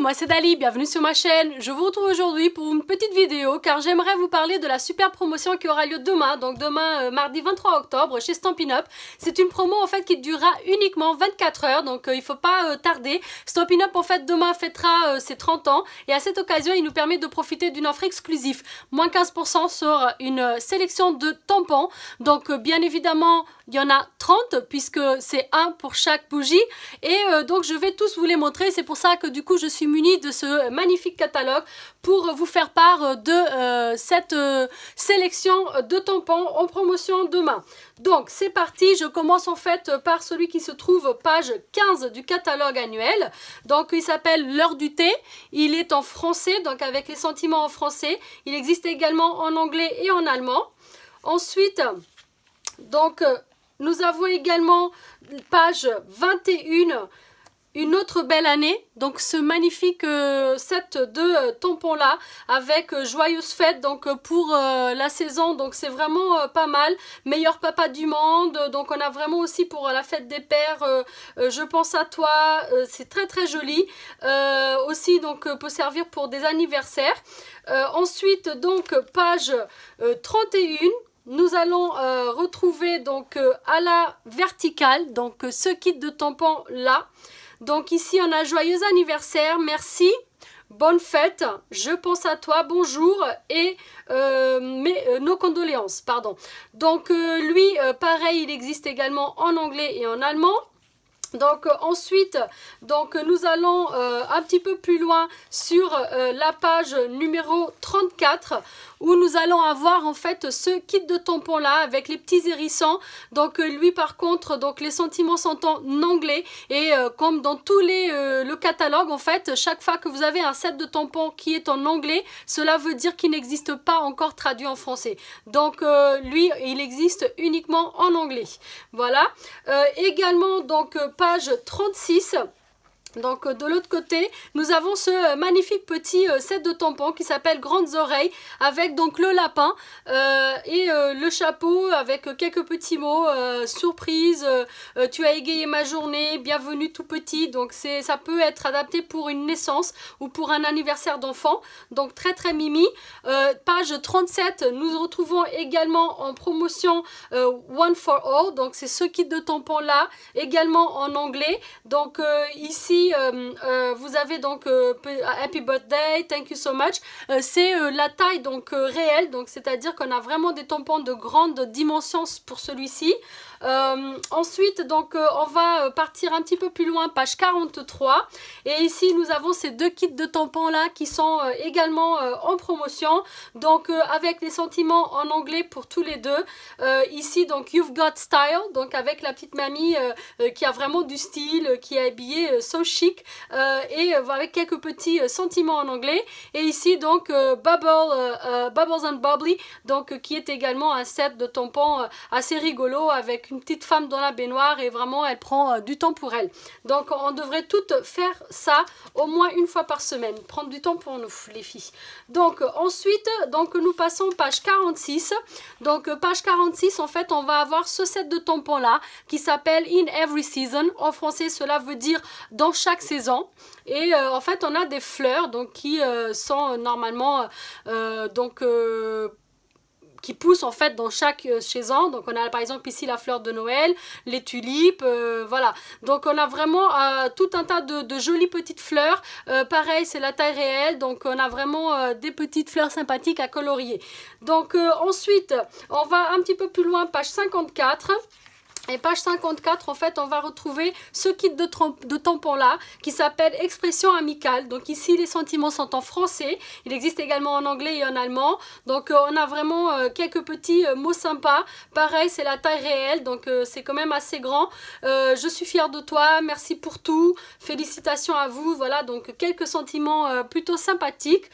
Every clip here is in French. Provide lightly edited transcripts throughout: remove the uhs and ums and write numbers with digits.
moi c'est Dali, bienvenue sur ma chaîne. Je vous retrouve aujourd'hui pour une petite vidéo car j'aimerais vous parler de la super promotion qui aura lieu demain, donc demain mardi 23 octobre chez Stampin' Up. C'est une promo en fait qui durera uniquement 24 heures, donc il ne faut pas tarder. Stampin' Up en fait demain fêtera ses 30 ans et à cette occasion il nous permet de profiter d'une offre exclusive. Moins 15% sur une sélection de tampons, donc bien évidemment il y en a 30 puisque c'est un pour chaque bougie et donc je vais tous vous les montrer. C'est pour ça que du coup je suis munie de ce magnifique catalogue pour vous faire part de cette sélection de tampons en promotion demain. Donc c'est parti, je commence en fait par celui qui se trouve page 15 du catalogue annuel. Donc il s'appelle l'heure du thé, il est en français, donc avec les sentiments en français. Il existe également en anglais et en allemand. Ensuite, donc nous avons également page 21, une autre belle année, donc ce magnifique set de tampons là avec joyeuse fête donc pour la saison, donc c'est vraiment pas mal. Meilleur papa du monde, donc on a vraiment aussi pour la fête des pères, je pense à toi, c'est très très joli. Aussi donc peut servir pour des anniversaires. Ensuite donc page 31. Nous allons retrouver donc à la verticale donc ce kit de tampons là. Donc ici on a joyeux anniversaire, merci, bonne fête, je pense à toi, bonjour et nos condoléances, pardon. Donc lui pareil, il existe également en anglais et en allemand. Donc ensuite, donc nous allons un petit peu plus loin sur la page numéro 34 où nous allons avoir en fait ce kit de tampons là avec les petits hérissons. Donc lui par contre, donc les sentiments sont en anglais et comme dans tous le catalogue en fait, chaque fois que vous avez un set de tampons qui est en anglais, cela veut dire qu'il n'existe pas encore traduit en français. Donc lui, il existe uniquement en anglais. Voilà. Également donc page 36. Donc de l'autre côté, nous avons ce magnifique petit set de tampons qui s'appelle Grandes Oreilles avec donc le lapin et le chapeau avec quelques petits mots, surprise, tu as égayé ma journée, bienvenue tout petit. Donc ça peut être adapté pour une naissance ou pour un anniversaire d'enfant. Donc très très mimi. Page 37, nous retrouvons également en promotion One for All. Donc c'est ce kit de tampons là, également en anglais. Donc ici vous avez donc Happy Birthday, Thank you so much. C'est la taille donc réelle, donc c'est-à-dire qu'on a vraiment des tampons de grande dimension pour celui-ci. Ensuite donc on va partir un petit peu plus loin, page 43 et ici nous avons ces deux kits de tampons là qui sont également en promotion, donc avec les sentiments en anglais pour tous les deux. Ici donc You've Got Style, donc avec la petite mamie qui a vraiment du style, qui est habillée so chic et avec quelques petits sentiments en anglais. Et ici donc Bubbles and Bubbly, donc qui est également un set de tampons assez rigolo avec une petite femme dans la baignoire et vraiment elle prend du temps pour elle. Donc on devrait toutes faire ça au moins une fois par semaine, prendre du temps pour nous les filles. Donc ensuite donc nous passons page 46. Donc page 46 en fait on va avoir ce set de tampons là qui s'appelle In Every Season. En français cela veut dire dans chaque saison. Et en fait on a des fleurs donc qui sont normalement qui poussent en fait dans chaque saison. Donc on a par exemple ici la fleur de Noël, les tulipes, voilà. Donc on a vraiment tout un tas de jolies petites fleurs. Pareil, c'est la taille réelle, donc on a vraiment des petites fleurs sympathiques à colorier. Donc ensuite, on va un petit peu plus loin, page 54. Et page 54, en fait, on va retrouver ce kit de tampons là qui s'appelle Expression amicale. Donc ici, les sentiments sont en français. Il existe également en anglais et en allemand. Donc on a vraiment quelques petits mots sympas. Pareil, c'est la taille réelle, donc c'est quand même assez grand. Je suis fière de toi, merci pour tout, félicitations à vous. Voilà, donc quelques sentiments plutôt sympathiques.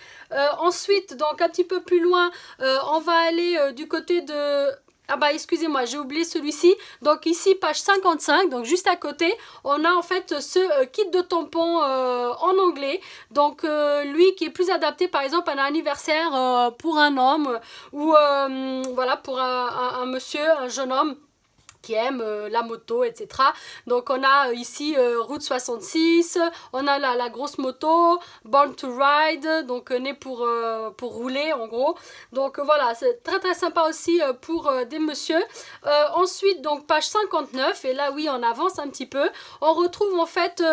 Ensuite, donc un petit peu plus loin, on va aller du côté de... Ah bah excusez-moi, j'ai oublié celui-ci. Donc ici, page 55, donc juste à côté, on a en fait ce kit de tampons en anglais. Donc lui qui est plus adapté par exemple à un anniversaire pour un homme ou voilà pour un monsieur, un jeune homme. qui aiment la moto, etc. Donc on a ici Route 66, on a la grosse moto, Born to Ride, donc né pour rouler en gros. Donc voilà, c'est très très sympa aussi pour des messieurs. Ensuite, donc page 59, et là oui on avance un petit peu, on retrouve en fait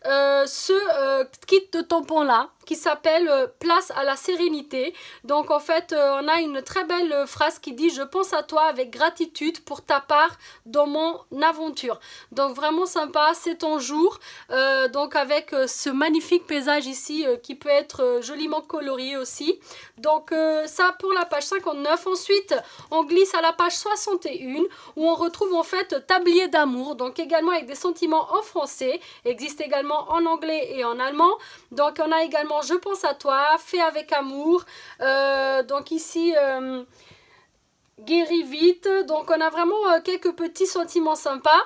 ce kit de tampons là, qui s'appelle Place à la sérénité. Donc en fait on a une très belle phrase qui dit: je pense à toi avec gratitude pour ta part dans mon aventure. Donc vraiment sympa, c'est ton jour, donc avec ce magnifique paysage ici qui peut être joliment colorié aussi. Donc ça pour la page 59. Ensuite on glisse à la page 61 où on retrouve en fait Tablier d'amour, donc également avec des sentiments en français, existe également en anglais et en allemand. Donc on a également Je pense à toi, fait avec amour, donc ici guéris vite. Donc on a vraiment quelques petits sentiments sympas,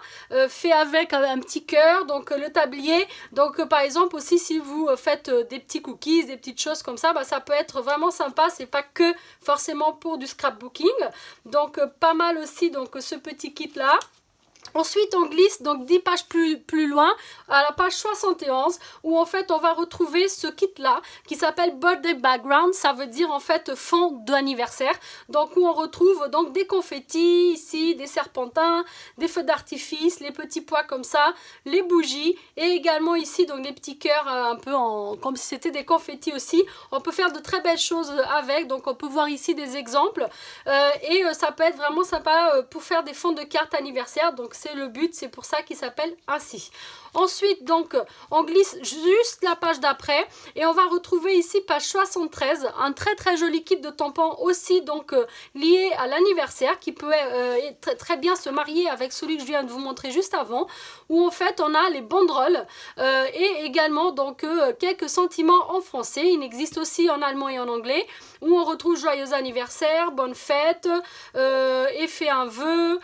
fait avec un petit cœur, donc le tablier. Donc par exemple aussi si vous faites des petits cookies, des petites choses comme ça, bah, ça peut être vraiment sympa, c'est pas que forcément pour du scrapbooking. Donc pas mal aussi donc ce petit kit là. Ensuite on glisse donc 10 pages plus loin à la page 71 où en fait on va retrouver ce kit là qui s'appelle Birthday Background, ça veut dire en fait fond d'anniversaire. Donc où on retrouve donc des confettis ici, des serpentins, des feux d'artifice, les petits pois comme ça, les bougies et également ici donc des petits cœurs un peu comme si c'était des confettis aussi. On peut faire de très belles choses avec, donc on peut voir ici des exemples et ça peut être vraiment sympa pour faire des fonds de cartes anniversaire. Donc c'est le but, c'est pour ça qu'il s'appelle ainsi. Ensuite donc on glisse juste la page d'après et on va retrouver ici page 73 un très très joli kit de tampons aussi donc lié à l'anniversaire qui peut très bien se marier avec celui que je viens de vous montrer juste avant, où en fait on a les banderoles et également donc quelques sentiments en français. Il existe aussi en allemand et en anglais où on retrouve joyeux anniversaire, bonne fête, et fais un vœu,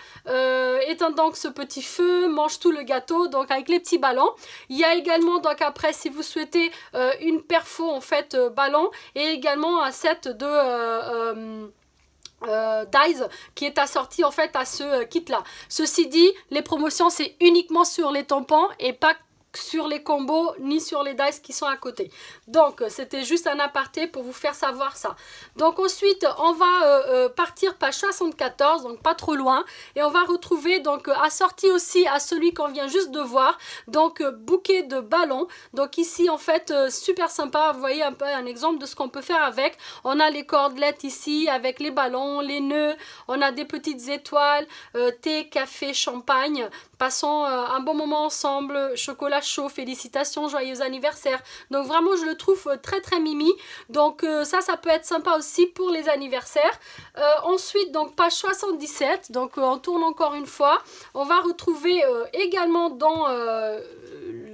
éteins donc ce petit feu, mange tout le gâteau, donc avec les petits ballons. Il y a également donc après si vous souhaitez une perfo en fait ballon et également un set de dies qui est assorti en fait à ce kit là. Ceci dit, les promotions c'est uniquement sur les tampons et pas sur les combos ni sur les dice qui sont à côté. Donc c'était juste un aparté pour vous faire savoir ça. Donc ensuite on va partir page 74, donc pas trop loin, et on va retrouver donc assorti aussi à celui qu'on vient juste de voir, donc bouquet de ballons. Donc ici en fait super sympa, vous voyez un peu un exemple de ce qu'on peut faire avec. On a les cordelettes ici avec les ballons, les nœuds, on a des petites étoiles, thé, café, champagne. Passons un bon moment ensemble, chocolat chaud, félicitations, joyeux anniversaire. Donc vraiment je le trouve très très mimi. Donc ça peut être sympa aussi pour les anniversaires. Ensuite donc page 77, donc on tourne encore une fois. On va retrouver également dans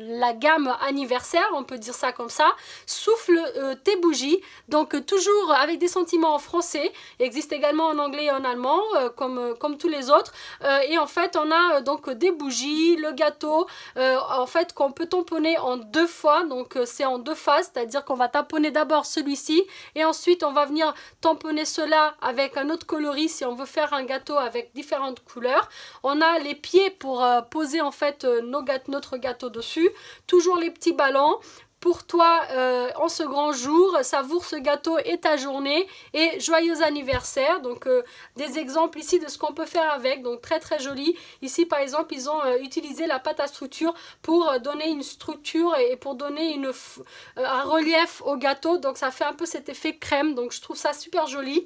la gamme anniversaire, on peut dire ça comme ça, souffle tes bougies. Donc toujours avec des sentiments en français, il existe également en anglais et en allemand comme tous les autres. Et en fait on a donc des bougies, le gâteau en fait qu'on peut tamponner en deux fois, donc c'est en deux phases, c'est à dire qu'on va tamponner d'abord celui-ci et ensuite on va venir tamponner cela avec un autre coloris si on veut faire un gâteau avec différentes couleurs. On a les pieds pour poser en fait notre gâteau dessus, toujours les petits ballons. Pour toi, en ce grand jour, savoure ce gâteau et ta journée et joyeux anniversaire. Donc des exemples ici de ce qu'on peut faire avec, donc très très joli. Ici par exemple ils ont utilisé la pâte à structure pour donner une structure et pour donner un relief au gâteau. Donc ça fait un peu cet effet crème, donc je trouve ça super joli.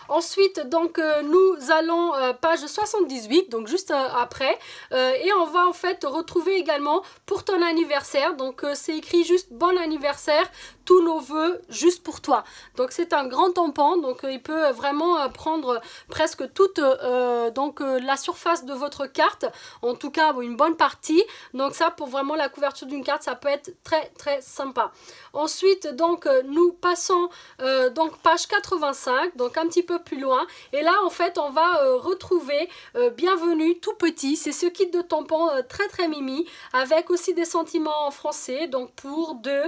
Ensuite donc nous allons page 78, donc juste après, et on va en fait retrouver également pour ton anniversaire, donc c'est écrit juste bon anniversaire, tous nos vœux juste pour toi. Donc c'est un grand tampon, donc il peut vraiment prendre presque toute la surface de votre carte, en tout cas une bonne partie. Donc ça pour vraiment la couverture d'une carte, ça peut être très très sympa. Ensuite donc nous passons donc page 85, donc un petit peu peu plus loin. Et là en fait on va retrouver Bienvenue tout petit. C'est ce kit de tampons très mimi, avec aussi des sentiments en français, donc pour deux,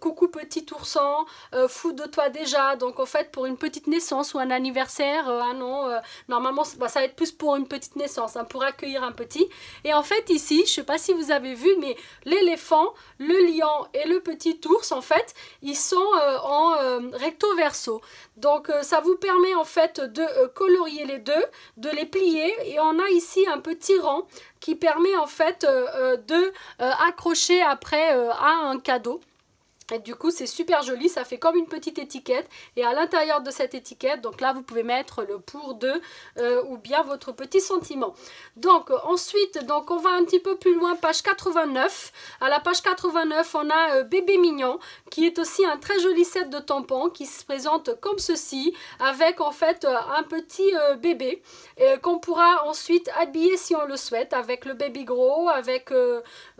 coucou petit ourson, fou de toi déjà, donc en fait pour une petite naissance ou un anniversaire, un an, normalement ça va être plus pour une petite naissance, hein, pour accueillir un petit. Et en fait ici, je sais pas si vous avez vu, mais l'éléphant, le lion et le petit ours, en fait, ils sont en recto verso. Donc ça vous permet en fait de colorier les deux, de les plier, et on a ici un petit rang qui permet en fait de accrocher après à un cadeau. Et du coup c'est super joli, ça fait comme une petite étiquette, et à l'intérieur de cette étiquette, donc là vous pouvez mettre le pour deux ou bien votre petit sentiment. Donc ensuite, donc on va un petit peu plus loin, page 89. À la page 89 on a Bébé Mignon, qui est aussi un très joli set de tampons qui se présente comme ceci, avec en fait un petit bébé qu'on pourra ensuite habiller si on le souhaite, avec le baby grow, avec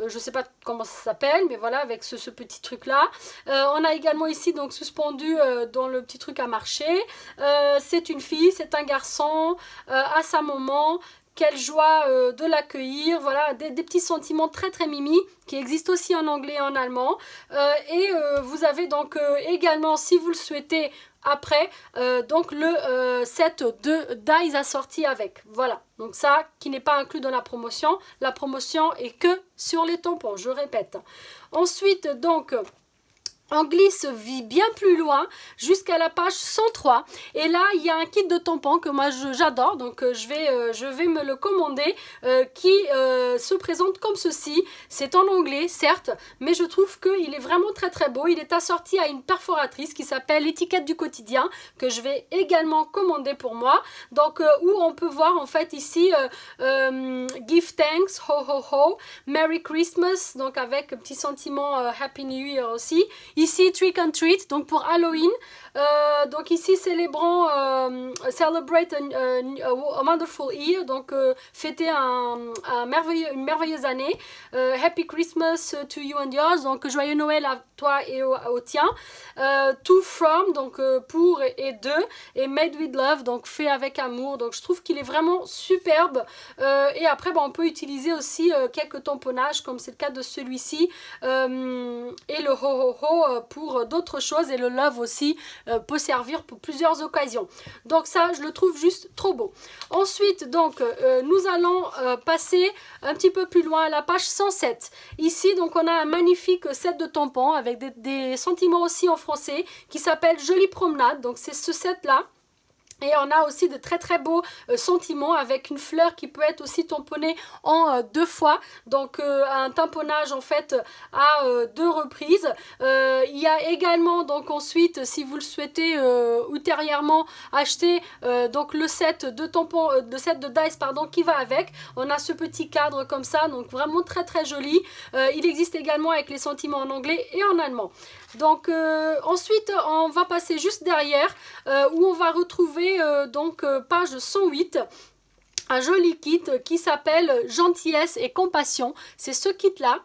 je sais pas comment ça s'appelle, mais voilà, avec ce petit truc là. On a également ici donc suspendu dans le petit truc à marcher. C'est une fille, c'est un garçon, à sa maman. Quelle joie de l'accueillir. Voilà, des petits sentiments très mimi qui existent aussi en anglais et en allemand. Vous avez donc également, si vous le souhaitez, après donc le set de dies assorti avec. Voilà, donc ça qui n'est pas inclus dans la promotion. La promotion est que sur les tampons, je répète. Ensuite donc on glisse bien plus loin jusqu'à la page 103, et là il y a un kit de tampons que moi j'adore, donc je vais me le commander, qui se présente comme ceci. C'est en anglais certes, mais je trouve qu'il est vraiment très beau. Il est assorti à une perforatrice qui s'appelle l'étiquette du quotidien, que je vais également commander pour moi, donc où on peut voir en fait ici Give thanks, ho ho ho, Merry Christmas, donc avec un petit sentiment Happy New Year aussi. Ici, Trick and Treat, donc pour Halloween. Donc ici, célébrant, Celebrate a Wonderful Year, donc fêter une merveilleuse année. Happy Christmas to you and yours, donc joyeux Noël à toi et au tien. To From, donc pour et de. Et Made with Love, donc fait avec amour. Donc je trouve qu'il est vraiment superbe. Et après, on peut utiliser aussi quelques tamponnages, comme c'est le cas de celui-ci. Et le ho ho ho pour d'autres choses, et le love aussi peut servir pour plusieurs occasions. Donc ça je le trouve juste trop beau. Ensuite donc nous allons passer un petit peu plus loin à la page 107. Ici donc on a un magnifique set de tampons avec des sentiments aussi en français qui s'appelle Jolie Promenade. Donc c'est ce set là. Et on a aussi de très beaux sentiments avec une fleur qui peut être aussi tamponnée en deux fois. Donc un tamponnage en fait à deux reprises. Il y a également donc ensuite, si vous le souhaitez ultérieurement, acheter donc le set de tampons, le set de dice pardon, qui va avec. On a ce petit cadre comme ça, donc vraiment très joli. Il existe également avec les sentiments en anglais et en allemand. Donc ensuite on va passer juste derrière où on va retrouver page 108, un joli kit qui s'appelle Gentillesse et Compassion. C'est ce kit là.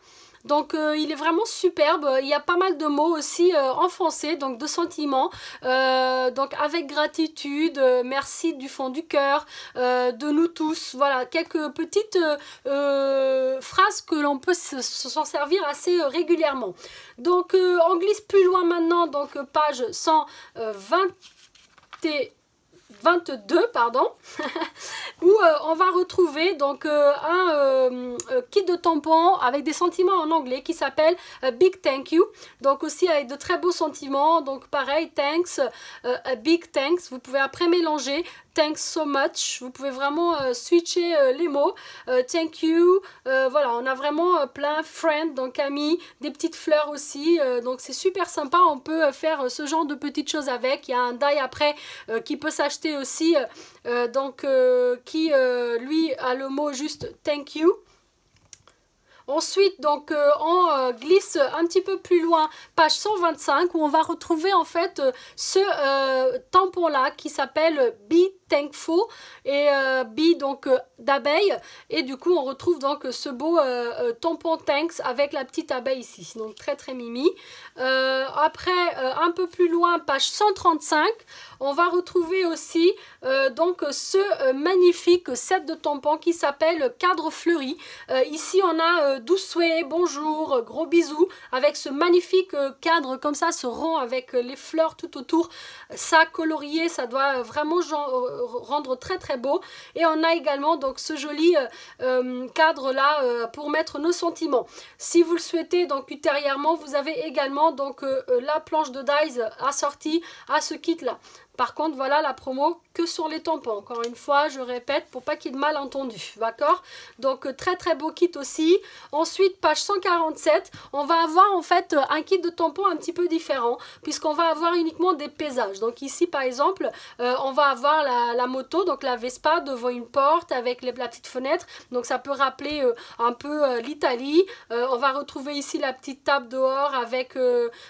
Donc il est vraiment superbe. Il y a pas mal de mots aussi en français, donc de sentiments, donc avec gratitude, merci du fond du cœur, de nous tous. Voilà, quelques petites phrases que l'on peut s'en servir assez régulièrement. Donc on glisse plus loin maintenant, donc page 122 pardon, où on va retrouver donc un kit de tampons avec des sentiments en anglais qui s'appelle Big Thank You, donc aussi avec de très beaux sentiments. Donc pareil, thanks, a big thanks, vous pouvez après mélanger thanks so much, vous pouvez vraiment switcher les mots, thank you, voilà, on a vraiment plein, friend, donc amis, des petites fleurs aussi, donc c'est super sympa. On peut faire ce genre de petites choses avec. Il y a un die après qui peut s'acheter aussi, qui lui a le mot juste thank you. Ensuite, donc, on glisse un petit peu plus loin, page 125, où on va retrouver en fait ce tampon-là qui s'appelle Be thankful et bee donc d'abeille, et du coup on retrouve donc ce beau tampon thanks avec la petite abeille ici, donc très très mimi. Après un peu plus loin, page 135, on va retrouver aussi donc ce magnifique set de tampons qui s'appelle cadre fleuri. Ici on a douce souhait, bonjour, gros bisous, avec ce magnifique cadre comme ça, ce rond avec les fleurs tout autour. Ça colorié, ça doit vraiment rendre très très beau. Et on a également donc ce joli cadre là pour mettre nos sentiments. Si vous le souhaitez, donc ultérieurement, vous avez également donc la planche de dies assortie à ce kit là. Par contre, voilà la promo que sur les tampons. Encore une fois, je répète pour pas qu'il y ait de malentendu. D'accord? Donc, très très beau kit aussi. Ensuite, page 147, on va avoir en fait un kit de tampons un petit peu différent, puisqu'on va avoir uniquement des paysages. Donc ici, par exemple, on va avoir la moto, donc la Vespa devant une porte avec la petite fenêtre. Donc, ça peut rappeler un peu l'Italie. On va retrouver ici la petite table dehors avec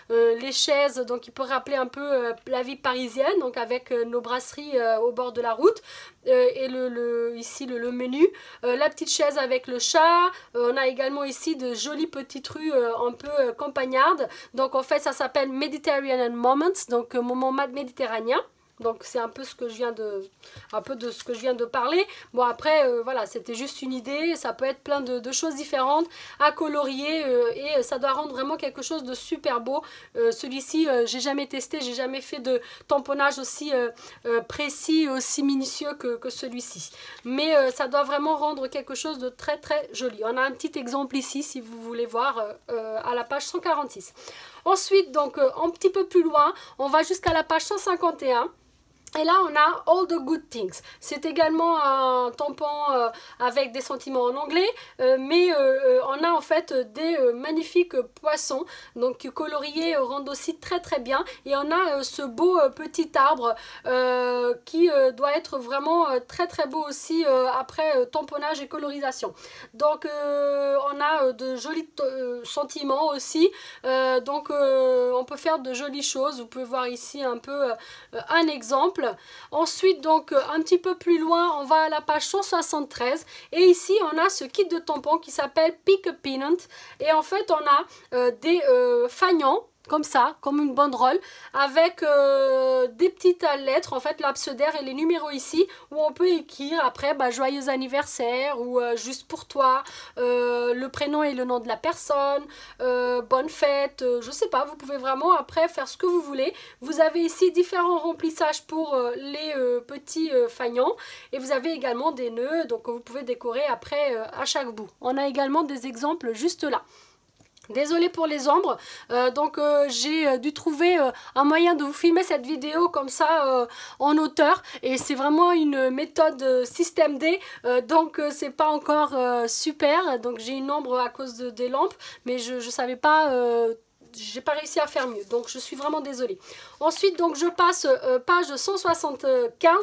les chaises. Donc, il peut rappeler un peu la vie parisienne. Donc, avec nos brasseries au bord de la route et ici le menu, la petite chaise avec le chat. On a également ici de jolies petites rues un peu campagnardes. Donc en fait ça s'appelle Mediterranean Moments, donc moment méditerranéen. Donc c'est un peu ce que je viens de parler. Bon après voilà, c'était juste une idée, ça peut être plein de choses différentes à colorier et ça doit rendre vraiment quelque chose de super beau. Celui-ci j'ai jamais testé, j'ai jamais fait de tamponnage aussi précis, aussi minutieux que celui-ci. Mais ça doit vraiment rendre quelque chose de très très joli. On a un petit exemple ici si vous voulez voir à la page 146. Ensuite donc un petit peu plus loin, on va jusqu'à la page 151. Et là, on a All the Good Things. C'est également un tampon avec des sentiments en anglais, mais on a en fait des magnifiques poissons, donc coloriés rendent aussi très très bien. Et on a ce beau petit arbre qui doit être vraiment très très beau aussi après tamponnage et colorisation. Donc on a de jolis sentiments aussi, donc on peut faire de jolies choses. Vous pouvez voir ici un peu un exemple. Ensuite donc un petit peu plus loin on va à la page 173 et ici on a ce kit de tampons qui s'appelle Pick a Pennant et en fait on a des fagnons comme ça, comme une banderole, avec des petites lettres, en fait l'abécédaire et les numéros ici, où on peut écrire après joyeux anniversaire ou juste pour toi, le prénom et le nom de la personne, bonne fête, je sais pas, vous pouvez vraiment après faire ce que vous voulez. Vous avez ici différents remplissages pour les petits fagnons et vous avez également des nœuds, donc vous pouvez décorer après à chaque bout. On a également des exemples juste là. Désolée pour les ombres, donc j'ai dû trouver un moyen de vous filmer cette vidéo comme ça en hauteur et c'est vraiment une méthode système D, donc c'est pas encore super, donc j'ai une ombre à cause des lampes mais je savais pas... j'ai pas réussi à faire mieux, donc je suis vraiment désolée. Ensuite donc je passe page 175,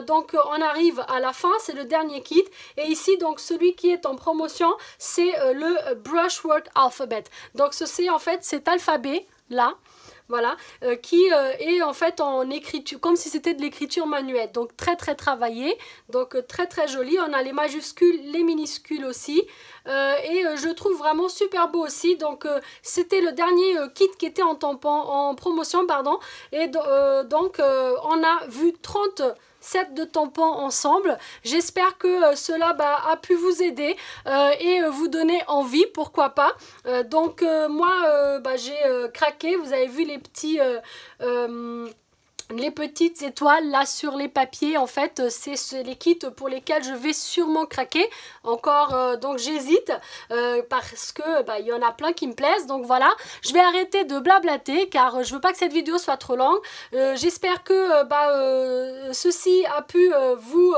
donc on arrive à la fin, c'est le dernier kit et ici donc celui qui est en promotion c'est le Brushwork Alphabet. Donc c'est en fait cet alphabet là, voilà, qui est en fait en écriture, comme si c'était de l'écriture manuelle, donc très très travaillé, donc très très joli. On a les majuscules, les minuscules aussi, et je trouve vraiment super beau aussi. Donc c'était le dernier kit qui était en promotion, pardon, et donc on a vu 30 sets de tampons ensemble. J'espère que cela a pu vous aider et vous donner envie, pourquoi pas. Donc moi j'ai craqué, vous avez vu les petits... les petites étoiles là sur les papiers, en fait c'est les kits pour lesquels je vais sûrement craquer encore, donc j'hésite parce que il y en a plein qui me plaisent. Donc voilà, je vais arrêter de blablater car je veux pas que cette vidéo soit trop longue. J'espère que ceci a pu vous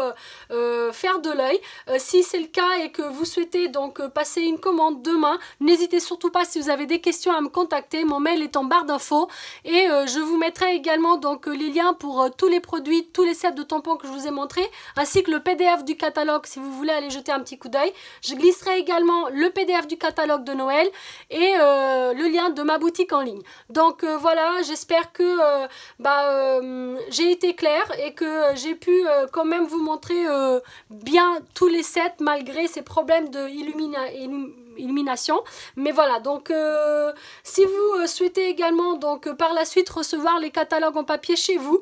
faire de l'œil. Si c'est le cas et que vous souhaitez donc passer une commande demain, n'hésitez surtout pas si vous avez des questions à me contacter. Mon mail est en barre d'infos et je vous mettrai également donc les liens pour tous les produits, tous les sets de tampons que je vous ai montrés, ainsi que le PDF du catalogue si vous voulez aller jeter un petit coup d'œil. Je glisserai également le PDF du catalogue de Noël et le lien de ma boutique en ligne. Donc voilà, j'espère que j'ai été claire et que j'ai pu quand même vous montrer bien tous les sets malgré ces problèmes de illumination. Mais voilà, donc si vous souhaitez également donc par la suite recevoir les catalogues en papier chez vous,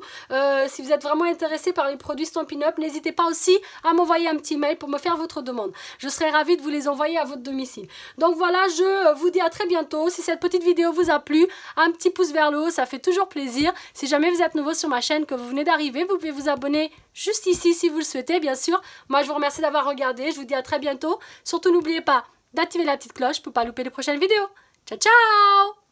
si vous êtes vraiment intéressé par les produits Stampin' Up, n'hésitez pas aussi à m'envoyer un petit mail pour me faire votre demande. Je serai ravie de vous les envoyer à votre domicile. Donc voilà, je vous dis à très bientôt. Si cette petite vidéo vous a plu, un petit pouce vers le haut, ça fait toujours plaisir. Si jamais vous êtes nouveau sur ma chaîne, que vous venez d'arriver, vous pouvez vous abonner juste ici si vous le souhaitez, bien sûr. Moi, je vous remercie d'avoir regardé. Je vous dis à très bientôt. Surtout, n'oubliez pas d'activer la petite cloche pour ne pas louper les prochaines vidéos. Ciao, ciao!